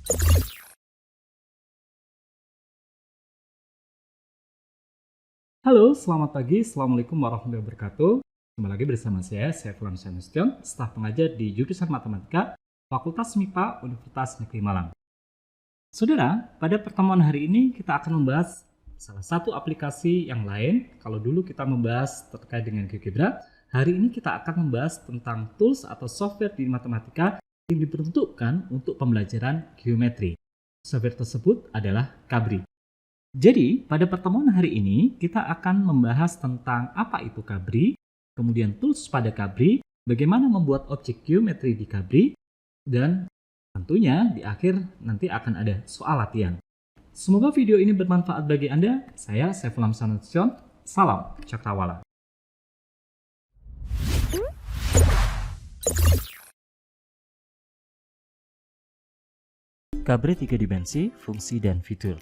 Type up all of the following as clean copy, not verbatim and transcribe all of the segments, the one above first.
Halo, selamat pagi. Assalamualaikum warahmatullahi wabarakatuh. Kembali lagi bersama saya Saifullah Nasution, staf pengajar di jurusan Matematika, Fakultas MIPA, Universitas Negeri Malang. Saudara, pada pertemuan hari ini kita akan membahas salah satu aplikasi yang lain. Kalau dulu kita membahas terkait dengan GeoGebra, hari ini kita akan membahas tentang tools atau software di matematika yang diperuntukkan untuk pembelajaran geometri. Software tersebut adalah Cabri. Jadi, pada pertemuan hari ini kita akan membahas tentang apa itu Cabri, kemudian tools pada Cabri, bagaimana membuat objek geometri di Cabri, dan tentunya di akhir nanti akan ada soal latihan. Semoga video ini bermanfaat bagi Anda. Saya Saifullah Nasution. Salam Cakrawala. Cabri 3 dimensi, fungsi dan fitur.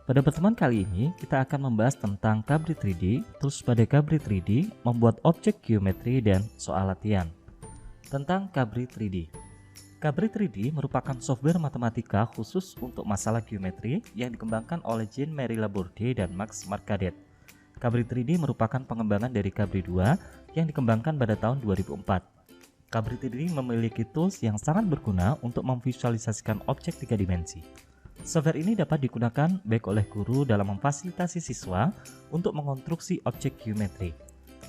Pada pertemuan kali ini, kita akan membahas tentang Cabri 3D, tools pada Cabri 3D, membuat objek geometri, dan soal latihan. Tentang Cabri 3D. Cabri 3D merupakan software matematika khusus untuk masalah geometri yang dikembangkan oleh Jean-Marie Laborde dan Max Marcadet. Cabri 3D merupakan pengembangan dari Cabri 2 yang dikembangkan pada tahun 2004. Cabri 3D memiliki tools yang sangat berguna untuk memvisualisasikan objek 3 dimensi. Software ini dapat digunakan baik oleh guru dalam memfasilitasi siswa untuk mengonstruksi objek geometri.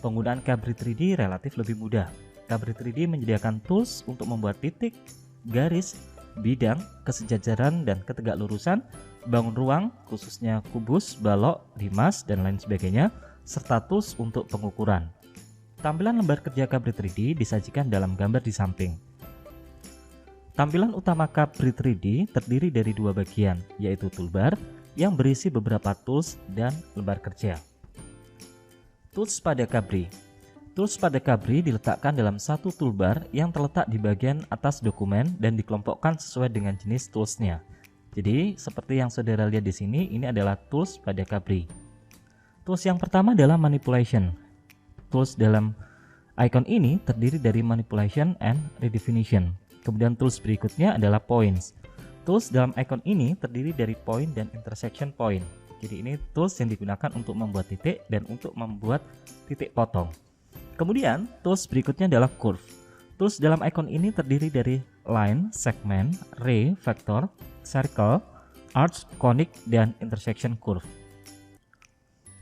Penggunaan Cabri 3D relatif lebih mudah. Cabri 3D menyediakan tools untuk membuat titik, garis, bidang, kesejajaran dan ketegaklurusan, bangun ruang, khususnya kubus, balok, limas, dan lain sebagainya, serta tools untuk pengukuran. Tampilan lembar kerja Cabri 3D disajikan dalam gambar di samping. Tampilan utama Cabri 3D terdiri dari dua bagian, yaitu toolbar yang berisi beberapa tools dan lembar kerja. Tools pada Cabri. Tools pada Cabri diletakkan dalam satu toolbar yang terletak di bagian atas dokumen dan dikelompokkan sesuai dengan jenis toolsnya. Jadi, seperti yang saudara lihat di sini, ini adalah tools pada Cabri. Tools yang pertama adalah manipulation. Tools dalam icon ini terdiri dari manipulation and redefinition. Kemudian tools berikutnya adalah points. Tools dalam icon ini terdiri dari point dan intersection point. Jadi ini tools yang digunakan untuk membuat titik dan untuk membuat titik potong. Kemudian tools berikutnya adalah curve. Tools dalam icon ini terdiri dari line, segment, ray, vector, circle, arc, conic, dan intersection curve.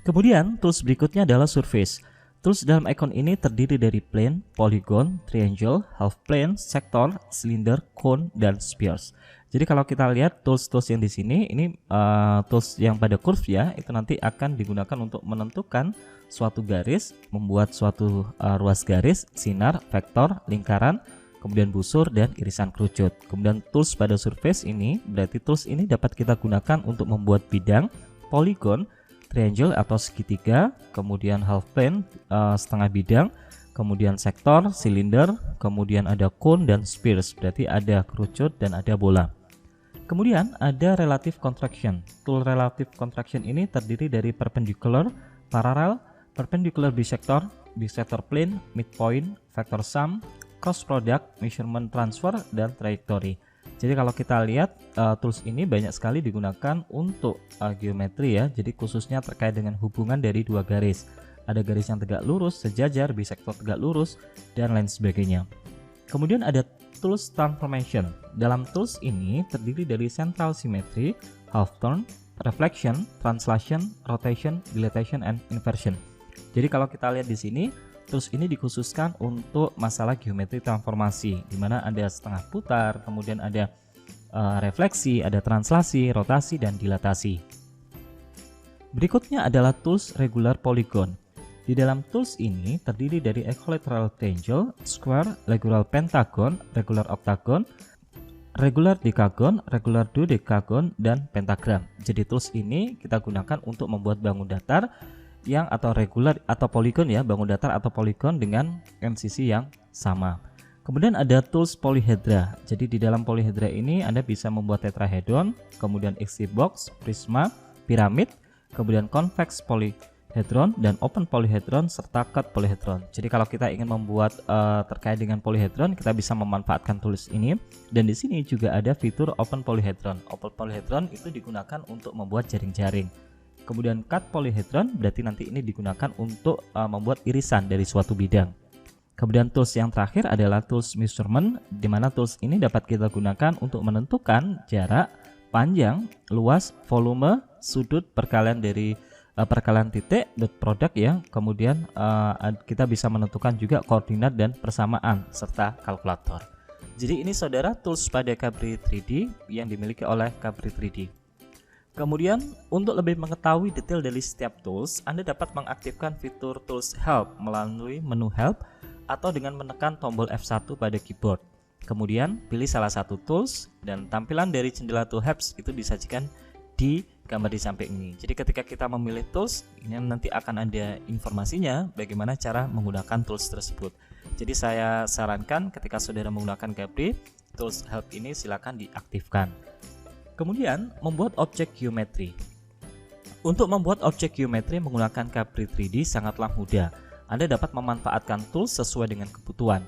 Kemudian tools berikutnya adalah surface. Tools dalam icon ini terdiri dari plane, polygon, triangle, half plane, sector, cylinder, cone, dan spheres. Jadi kalau kita lihat tools-tools yang di sini, ini tools yang pada curve ya, itu nanti akan digunakan untuk menentukan suatu garis, membuat suatu ruas garis, sinar, vektor, lingkaran, kemudian busur, dan irisan kerucut. Kemudian tools pada surface ini, berarti tools ini dapat kita gunakan untuk membuat bidang, polygon, triangle atau segitiga, kemudian half plane setengah bidang, kemudian sektor, silinder, kemudian ada cone dan spheres, berarti ada kerucut dan ada bola. Kemudian ada relative contraction. Tool relative contraction ini terdiri dari perpendicular, parallel, perpendicular bisector, bisector plane, midpoint, vector sum, cross product, measurement transfer, dan trajectory. Jadi kalau kita lihat tools ini banyak sekali digunakan untuk geometri ya. Jadi khususnya terkait dengan hubungan dari dua garis. Ada garis yang tegak lurus, sejajar, bisektor tegak lurus, dan lain sebagainya. Kemudian ada tools transformation. Dalam tools ini terdiri dari central symmetry, half turn, reflection, translation, rotation, dilatation, and inversion. Jadi kalau kita lihat di sini, tools ini dikhususkan untuk masalah geometri transformasi, di mana ada setengah putar, kemudian ada refleksi, ada translasi, rotasi, dan dilatasi. Berikutnya adalah tools regular polygon. Di dalam tools ini terdiri dari equilateral triangle, square, regular pentagon, regular octagon, regular decagon, regular dodecagon, dan pentagram. Jadi tools ini kita gunakan untuk membuat bangun datar yang atau regular atau poligon ya, bangun datar atau poligon dengan MCC yang sama. Kemudian ada tools polyhedra. Jadi di dalam polyhedra ini Anda bisa membuat tetrahedron, kemudian X box, prisma, piramid, kemudian convex polyhedron dan open polyhedron serta cut polyhedron. Jadi kalau kita ingin membuat terkait dengan polyhedron, kita bisa memanfaatkan tools ini. Dan di sini juga ada fitur open polyhedron. Open polyhedron itu digunakan untuk membuat jaring-jaring. Kemudian cut polyhedron berarti nanti ini digunakan untuk membuat irisan dari suatu bidang. Kemudian tools yang terakhir adalah tools measurement, di mana tools ini dapat kita gunakan untuk menentukan jarak, panjang, luas, volume, sudut perkalian dari perkalian titik dot product ya. Kemudian kita bisa menentukan juga koordinat dan persamaan serta kalkulator. Jadi ini saudara tools pada Cabri 3D yang dimiliki oleh Cabri 3D. Kemudian untuk lebih mengetahui detail dari setiap tools, Anda dapat mengaktifkan fitur tools help melalui menu help atau dengan menekan tombol F1 pada keyboard. Kemudian pilih salah satu tools dan tampilan dari jendela tool helps itu disajikan di gambar di samping ini. Jadi ketika kita memilih tools, ini nanti akan ada informasinya bagaimana cara menggunakan tools tersebut. Jadi saya sarankan ketika saudara menggunakan Cabri, tools help ini silakan diaktifkan. Kemudian membuat objek geometri. Untuk membuat objek geometri menggunakan Cabri 3D sangatlah mudah. Anda dapat memanfaatkan tools sesuai dengan kebutuhan.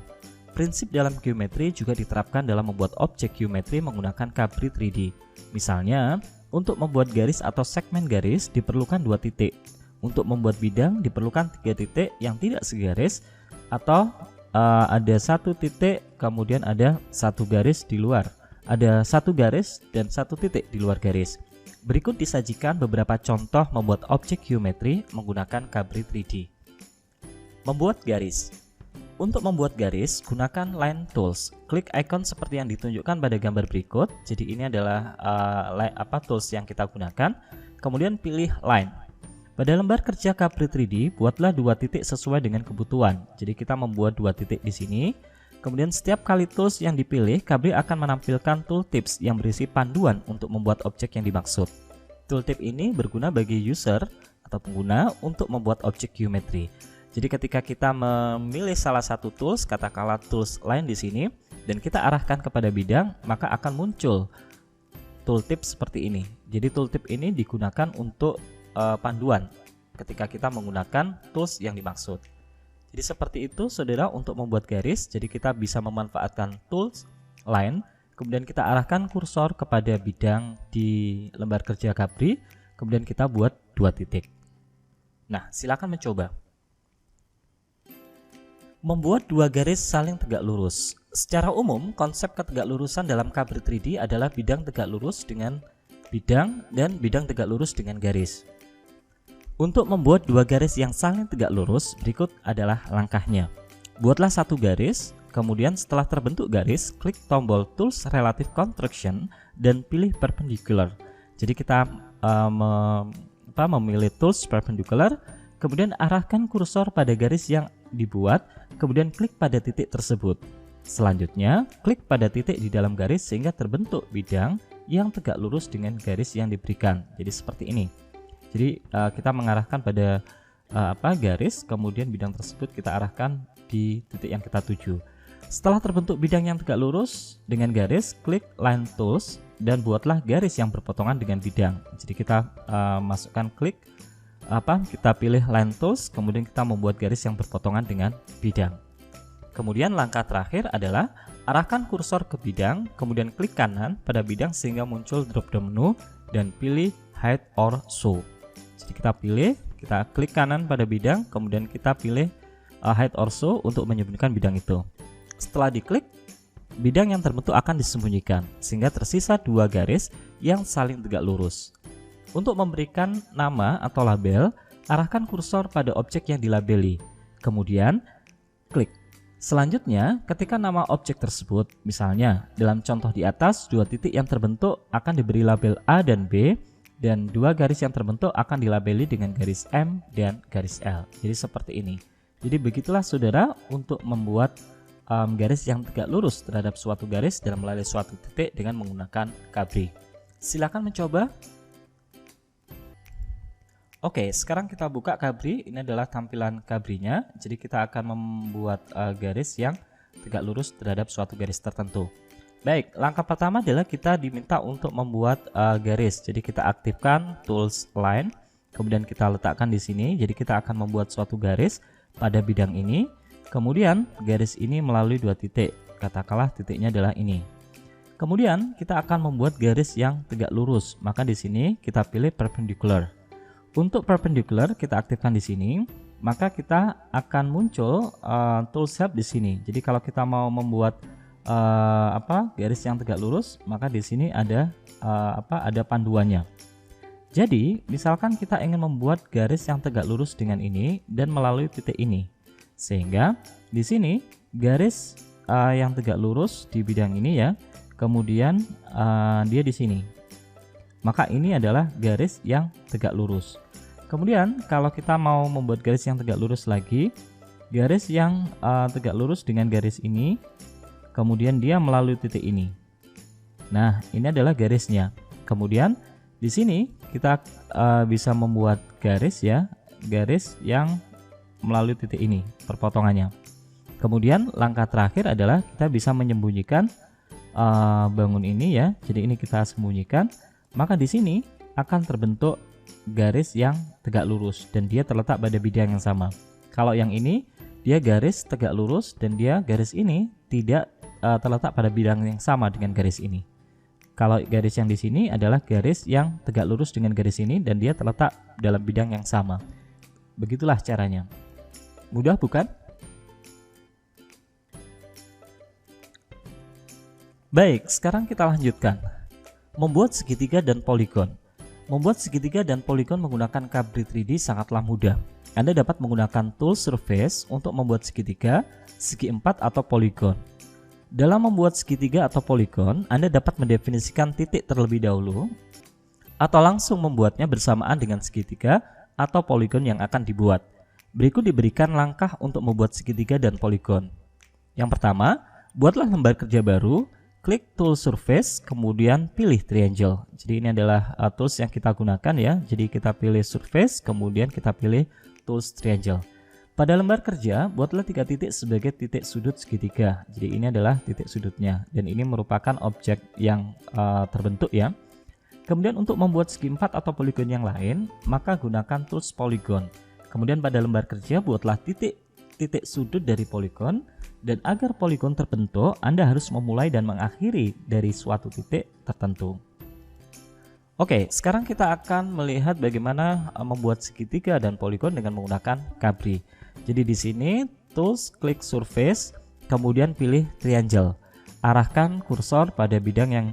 Prinsip dalam geometri juga diterapkan dalam membuat objek geometri menggunakan Cabri 3D. Misalnya, untuk membuat garis atau segmen garis diperlukan 2 titik. Untuk membuat bidang diperlukan 3 titik yang tidak segaris, atau ada 1 titik kemudian ada 1 garis di luar. Ada 1 garis dan 1 titik di luar garis. Berikut disajikan beberapa contoh membuat objek geometri menggunakan Cabri 3D. Membuat garis. Untuk membuat garis, gunakan Line Tools. Klik icon seperti yang ditunjukkan pada gambar berikut. Jadi ini adalah tools yang kita gunakan. Kemudian pilih Line. Pada lembar kerja Cabri 3D, buatlah 2 titik sesuai dengan kebutuhan. Jadi kita membuat 2 titik di sini. Kemudian setiap kali tools yang dipilih, Cabri akan menampilkan tooltips yang berisi panduan untuk membuat objek yang dimaksud. Tooltip ini berguna bagi user atau pengguna untuk membuat objek geometri. Jadi ketika kita memilih salah satu tools, katakanlah tools lain di sini, dan kita arahkan kepada bidang, maka akan muncul tooltip seperti ini. Jadi tooltip ini digunakan untuk panduan ketika kita menggunakan tools yang dimaksud. Jadi seperti itu saudara untuk membuat garis. Jadi kita bisa memanfaatkan tools line, kemudian kita arahkan kursor kepada bidang di lembar kerja Cabri, kemudian kita buat 2 titik. Nah, silakan mencoba. Membuat 2 garis saling tegak lurus. Secara umum, konsep ketegaklurusan dalam Cabri 3D adalah bidang tegak lurus dengan bidang dan bidang tegak lurus dengan garis. Untuk membuat 2 garis yang saling tegak lurus, berikut adalah langkahnya. Buatlah 1 garis, kemudian setelah terbentuk garis, klik tombol Tools Relative Construction dan pilih Perpendicular. Jadi kita memilih Tools Perpendicular, kemudian arahkan kursor pada garis yang dibuat, kemudian klik pada titik tersebut. Selanjutnya, klik pada titik di dalam garis sehingga terbentuk bidang yang tegak lurus dengan garis yang diberikan. Jadi seperti ini. Jadi kita mengarahkan pada garis, kemudian bidang tersebut kita arahkan di titik yang kita tuju. Setelah terbentuk bidang yang tegak lurus dengan garis, klik Line Tools dan buatlah garis yang berpotongan dengan bidang. Jadi kita masukkan kita pilih Line Tools, kemudian kita membuat garis yang berpotongan dengan bidang. Kemudian langkah terakhir adalah arahkan kursor ke bidang, kemudian klik kanan pada bidang sehingga muncul drop down menu dan pilih Hide or Show. Jadi kita klik kanan pada bidang, kemudian kita pilih Hide or Show untuk menyembunyikan bidang itu. Setelah diklik, bidang yang terbentuk akan disembunyikan sehingga tersisa 2 garis yang saling tegak lurus. Untuk memberikan nama atau label, arahkan kursor pada objek yang dilabeli. Kemudian klik. Selanjutnya, ketika nama objek tersebut, misalnya dalam contoh di atas, 2 titik yang terbentuk akan diberi label A dan B, dan 2 garis yang terbentuk akan dilabeli dengan garis M dan garis L. Jadi seperti ini. Jadi begitulah saudara untuk membuat garis yang tegak lurus terhadap suatu garis dalam melalui suatu titik dengan menggunakan Cabri. Silakan mencoba. Oke, sekarang kita buka Cabri. Ini adalah tampilan Cabri-nya. Jadi kita akan membuat garis yang tegak lurus terhadap suatu garis tertentu. Baik, langkah pertama adalah kita diminta untuk membuat garis. Jadi kita aktifkan Tools Line, kemudian kita letakkan di sini. Jadi kita akan membuat suatu garis pada bidang ini. Kemudian garis ini melalui 2 titik. Katakanlah titiknya adalah ini. Kemudian kita akan membuat garis yang tegak lurus. Maka di sini kita pilih perpendicular. Untuk perpendicular kita aktifkan di sini. Maka kita akan muncul tools help di sini. Jadi kalau kita mau membuat garis yang tegak lurus, maka di sini ada ada panduannya. Jadi misalkan kita ingin membuat garis yang tegak lurus dengan ini dan melalui titik ini, sehingga di sini garis yang tegak lurus di bidang ini ya, kemudian dia di sini, maka ini adalah garis yang tegak lurus. Kemudian kalau kita mau membuat garis yang tegak lurus lagi, garis yang tegak lurus dengan garis ini, kemudian dia melalui titik ini. Nah, ini adalah garisnya. Kemudian di sini kita bisa membuat garis ya, garis yang melalui titik ini, perpotongannya. Kemudian langkah terakhir adalah kita bisa menyembunyikan bangun ini ya. Jadi ini kita sembunyikan, maka di sini akan terbentuk garis yang tegak lurus dan dia terletak pada bidang yang sama. Kalau yang ini dia garis tegak lurus dan dia garis ini tidak terletak pada bidang yang sama dengan garis ini. Kalau garis yang di sini adalah garis yang tegak lurus dengan garis ini dan dia terletak dalam bidang yang sama. Begitulah caranya. Mudah bukan? Baik, sekarang kita lanjutkan. Membuat segitiga dan poligon. Membuat segitiga dan poligon menggunakan Cabri 3D sangatlah mudah. Anda dapat menggunakan tool surface untuk membuat segitiga, segi empat atau poligon. Dalam membuat segitiga atau poligon, Anda dapat mendefinisikan titik terlebih dahulu atau langsung membuatnya bersamaan dengan segitiga atau poligon yang akan dibuat. Berikut diberikan langkah untuk membuat segitiga dan poligon. Yang pertama, buatlah lembar kerja baru, klik tool surface, kemudian pilih triangle. Jadi ini adalah tools yang kita gunakan ya. Jadi kita pilih surface, kemudian kita pilih tools triangle. Pada lembar kerja, buatlah 3 titik sebagai titik sudut segitiga. Jadi ini adalah titik sudutnya dan ini merupakan objek yang terbentuk ya. Kemudian untuk membuat segi empat atau poligon yang lain, maka gunakan tools polygon. Kemudian pada lembar kerja, buatlah titik sudut dari poligon dan agar poligon terbentuk, Anda harus memulai dan mengakhiri dari suatu titik tertentu. Oke, sekarang kita akan melihat bagaimana membuat segitiga dan poligon dengan menggunakan Cabri. Jadi di sini tools, klik surface, kemudian pilih triangle. Arahkan kursor pada bidang yang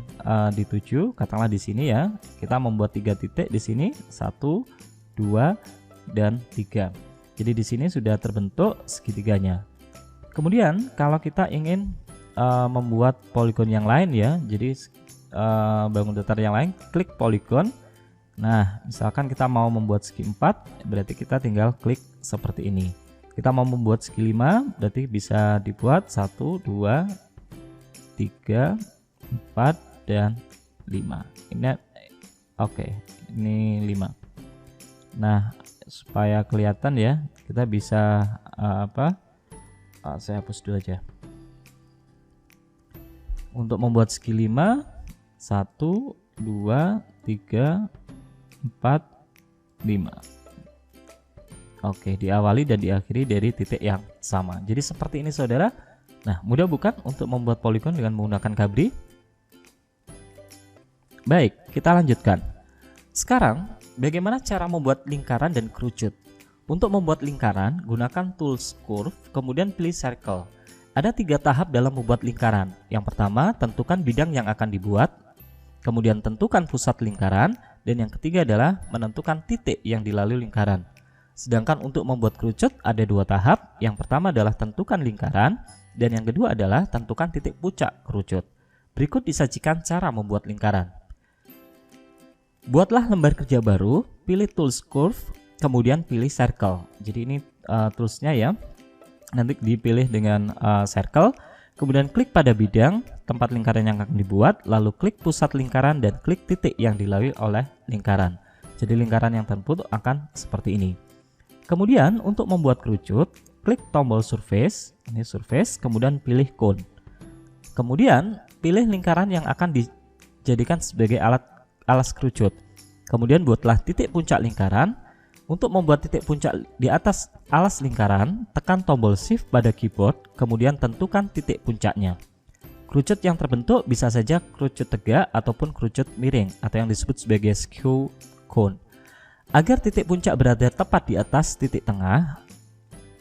dituju, katakanlah di sini ya. Kita membuat 3 titik di sini, 1, 2, dan 3. Jadi di sini sudah terbentuk segitiganya. Kemudian kalau kita ingin membuat poligon yang lain ya, jadi bangun datar yang lain, klik poligon. Nah, misalkan kita mau membuat segi 4, berarti kita tinggal klik seperti ini. Kita mau membuat segi 5, berarti bisa dibuat 1, 2, 3, 4, dan 5. Ini oke, ini 5. Nah, supaya kelihatan ya, kita bisa saya hapus dulu aja. Untuk membuat segi 5, 1, 2, 3, 4, 5. Oke, diawali dan diakhiri dari titik yang sama. Jadi seperti ini saudara. Nah, mudah bukan untuk membuat poligon dengan menggunakan Cabri? Baik, kita lanjutkan. Sekarang, bagaimana cara membuat lingkaran dan kerucut? Untuk membuat lingkaran, gunakan tools curve, kemudian pilih circle. Ada 3 tahap dalam membuat lingkaran. Yang pertama, tentukan bidang yang akan dibuat. Kemudian tentukan pusat lingkaran. Dan yang ketiga adalah menentukan titik yang dilalui lingkaran. Sedangkan untuk membuat kerucut ada 2 tahap. Yang pertama adalah tentukan lingkaran. Dan yang kedua adalah tentukan titik puncak kerucut. Berikut disajikan cara membuat lingkaran. Buatlah lembar kerja baru, pilih tools curve, kemudian pilih circle. Jadi ini toolsnya ya. Nanti dipilih dengan circle, kemudian klik pada bidang tempat lingkaran yang akan dibuat, lalu klik pusat lingkaran dan klik titik yang dilalui oleh lingkaran. Jadi lingkaran yang terbentuk akan seperti ini. Kemudian untuk membuat kerucut, klik tombol surface, ini surface, kemudian pilih cone. Kemudian pilih lingkaran yang akan dijadikan sebagai alas kerucut. Kemudian buatlah titik puncak lingkaran. Untuk membuat titik puncak di atas alas lingkaran, tekan tombol Shift pada keyboard, kemudian tentukan titik puncaknya. Kerucut yang terbentuk bisa saja kerucut tegak ataupun kerucut miring atau yang disebut sebagai skew cone. Agar titik puncak berada tepat di atas titik tengah,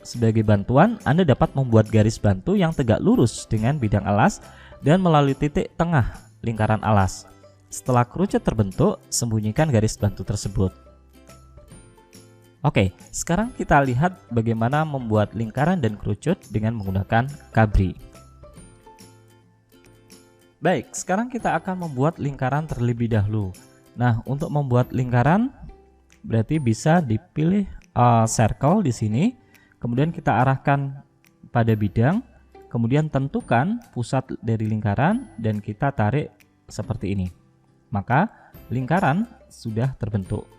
sebagai bantuan Anda dapat membuat garis bantu yang tegak lurus dengan bidang alas dan melalui titik tengah lingkaran alas. Setelah kerucut terbentuk, sembunyikan garis bantu tersebut. Oke, sekarang kita lihat bagaimana membuat lingkaran dan kerucut dengan menggunakan Cabri. Baik, sekarang kita akan membuat lingkaran terlebih dahulu. Nah, untuk membuat lingkaran berarti bisa dipilih circle di sini, kemudian kita arahkan pada bidang, kemudian tentukan pusat dari lingkaran dan kita tarik seperti ini. Maka lingkaran sudah terbentuk.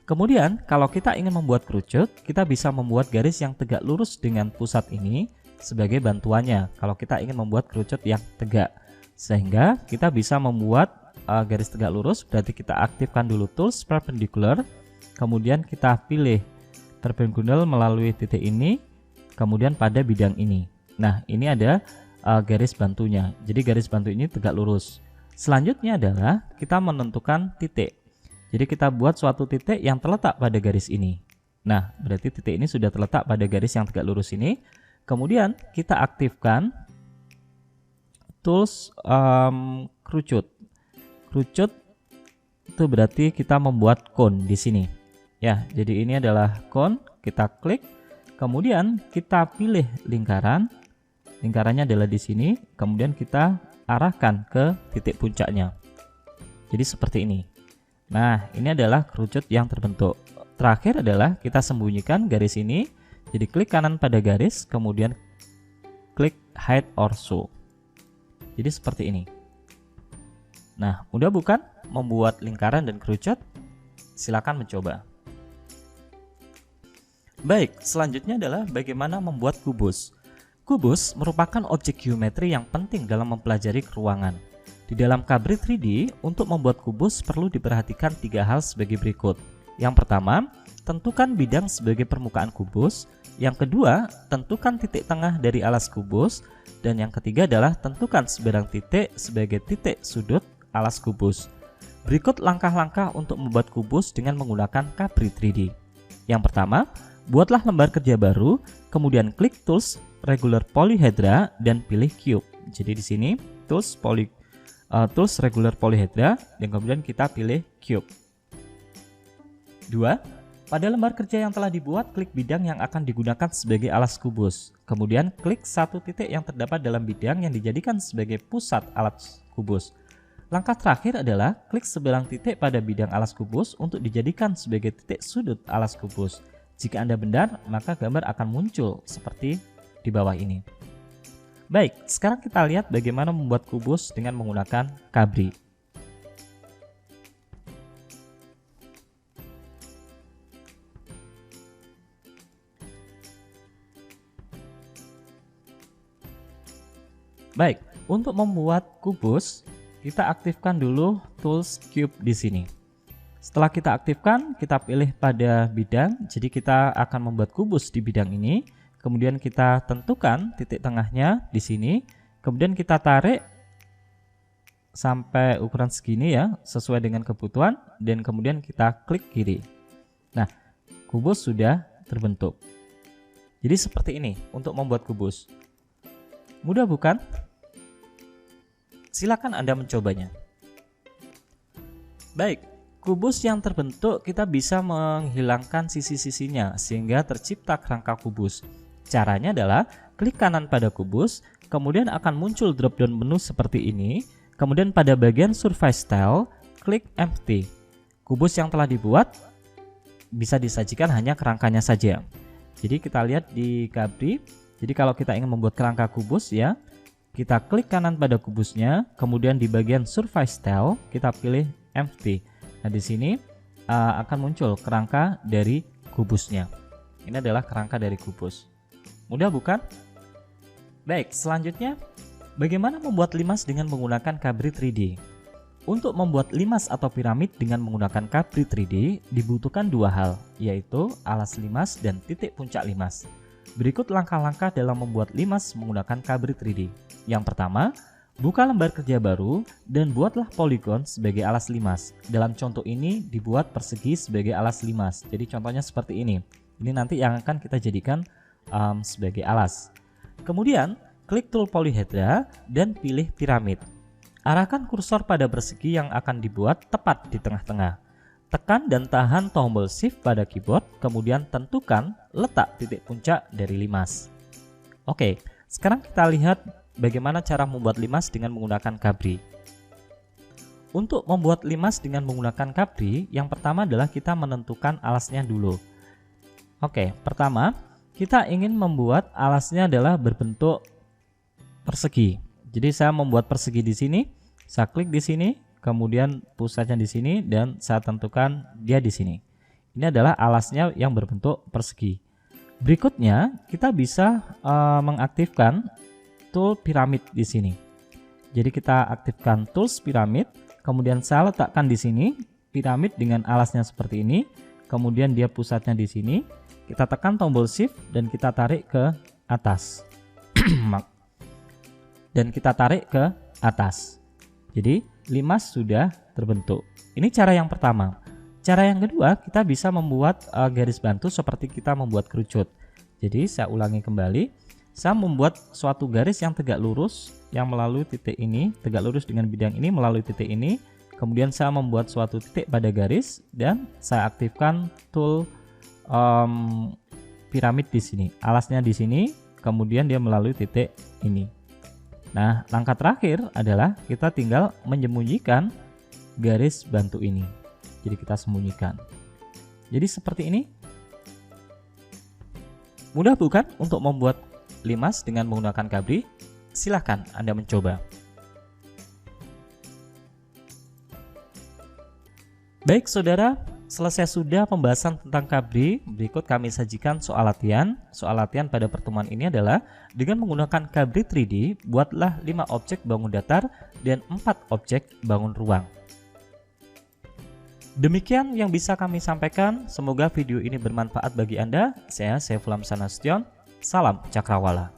Kemudian kalau kita ingin membuat kerucut, kita bisa membuat garis yang tegak lurus dengan pusat ini sebagai bantuannya kalau kita ingin membuat kerucut yang tegak. Sehingga kita bisa membuat garis tegak lurus, berarti kita aktifkan dulu tools perpendicular, kemudian kita pilih perpendicular melalui titik ini, kemudian pada bidang ini. Nah, ini ada garis bantunya. Jadi garis bantu ini tegak lurus. Selanjutnya adalah kita menentukan titik. Jadi kita buat suatu titik yang terletak pada garis ini. Nah, berarti titik ini sudah terletak pada garis yang tegak lurus ini. Kemudian kita aktifkan tools kerucut. Kerucut itu berarti kita membuat cone di sini. Ya, jadi ini adalah cone. Kita klik, kemudian kita pilih lingkaran. Lingkarannya adalah di sini. Kemudian kita arahkan ke titik puncaknya. Jadi seperti ini. Nah, ini adalah kerucut yang terbentuk. Terakhir adalah kita sembunyikan garis ini. Jadi klik kanan pada garis, kemudian klik hide or show. Jadi seperti ini. Nah, mudah bukan membuat lingkaran dan kerucut? Silakan mencoba. Baik, selanjutnya adalah bagaimana membuat kubus. Kubus merupakan objek geometri yang penting dalam mempelajari ruangan. Di dalam Cabri 3D, untuk membuat kubus perlu diperhatikan 3 hal sebagai berikut. Yang pertama, tentukan bidang sebagai permukaan kubus. Yang kedua, tentukan titik tengah dari alas kubus. Dan yang ketiga adalah tentukan sebarang titik sebagai titik sudut alas kubus. Berikut langkah-langkah untuk membuat kubus dengan menggunakan Cabri 3D. Yang pertama, buatlah lembar kerja baru, kemudian klik tools regular polyhedra dan pilih cube. Jadi di sini tools regular polyhedra dan kemudian kita pilih cube. 2. Pada lembar kerja yang telah dibuat, klik bidang yang akan digunakan sebagai alas kubus. Kemudian klik satu titik yang terdapat dalam bidang yang dijadikan sebagai pusat alas kubus. Langkah terakhir adalah klik sebelah titik pada bidang alas kubus untuk dijadikan sebagai titik sudut alas kubus. Jika Anda benar, maka gambar akan muncul seperti di bawah ini. Baik, sekarang kita lihat bagaimana membuat kubus dengan menggunakan Cabri. Baik, untuk membuat kubus, kita aktifkan dulu tools cube di sini. Setelah kita aktifkan, kita pilih pada bidang. Jadi kita akan membuat kubus di bidang ini. Kemudian kita tentukan titik tengahnya di sini. Kemudian kita tarik sampai ukuran segini ya, sesuai dengan kebutuhan. Dan kemudian kita klik kiri. Nah, kubus sudah terbentuk. Jadi seperti ini untuk membuat kubus. Mudah bukan? Silakan Anda mencobanya. Baik, kubus yang terbentuk kita bisa menghilangkan sisi-sisinya sehingga tercipta kerangka kubus. Caranya adalah klik kanan pada kubus, kemudian akan muncul drop down menu seperti ini. Kemudian pada bagian surface style, klik empty. Kubus yang telah dibuat bisa disajikan hanya kerangkanya saja. Jadi kita lihat di Cabri. Jadi kalau kita ingin membuat kerangka kubus ya, kita klik kanan pada kubusnya, kemudian di bagian surface style kita pilih empty. Nah di sini akan muncul kerangka dari kubusnya. Ini adalah kerangka dari kubus. Mudah bukan? Baik, selanjutnya bagaimana membuat limas dengan menggunakan Cabri 3D? Untuk membuat limas atau piramid dengan menggunakan Cabri 3D dibutuhkan dua hal, yaitu alas limas dan titik puncak limas. Berikut langkah-langkah dalam membuat limas menggunakan Cabri 3D. Yang pertama, buka lembar kerja baru dan buatlah poligon sebagai alas limas. Dalam contoh ini dibuat persegi sebagai alas limas. Jadi contohnya seperti ini. Ini nanti yang akan kita jadikan sebagai alas. Kemudian klik tool polyhedra dan pilih piramid. Arahkan kursor pada persegi yang akan dibuat tepat di tengah-tengah. Tekan dan tahan tombol shift pada keyboard, kemudian tentukan letak titik puncak dari limas. Oke, sekarang kita lihat bagaimana cara membuat limas dengan menggunakan Cabri. Untuk membuat limas dengan menggunakan Cabri, yang pertama adalah kita menentukan alasnya dulu. Oke, pertama kita ingin membuat alasnya adalah berbentuk persegi. Jadi saya membuat persegi di sini, saya klik di sini, kemudian pusatnya di sini dan saya tentukan dia di sini. Ini adalah alasnya yang berbentuk persegi. Berikutnya kita bisa mengaktifkan tool piramid di sini. Jadi kita aktifkan tools piramid, kemudian saya letakkan di sini piramid dengan alasnya seperti ini, kemudian dia pusatnya di sini. Kita tekan tombol shift dan kita tarik ke atas. Dan kita tarik ke atas. Jadi limas sudah terbentuk. Ini cara yang pertama. Cara yang kedua, kita bisa membuat garis bantu seperti kita membuat kerucut. Jadi saya ulangi kembali. Saya membuat suatu garis yang tegak lurus yang melalui titik ini, tegak lurus dengan bidang ini melalui titik ini. Kemudian saya membuat suatu titik pada garis dan saya aktifkan tool piramid di sini. Alasnya di sini, kemudian dia melalui titik ini. Nah, langkah terakhir adalah kita tinggal menyembunyikan garis bantu ini. Jadi kita sembunyikan. Jadi seperti ini. Mudah bukan untuk membuat limas dengan menggunakan Cabri? Silahkan Anda mencoba. Baik saudara, selesai sudah pembahasan tentang Cabri. Berikut kami sajikan soal latihan. Soal latihan pada pertemuan ini adalah dengan menggunakan Cabri 3D, buatlah 5 objek bangun datar dan 4 objek bangun ruang. Demikian yang bisa kami sampaikan. Semoga video ini bermanfaat bagi Anda. Saya Saiful Amsana Nasution. Salam Cakrawala.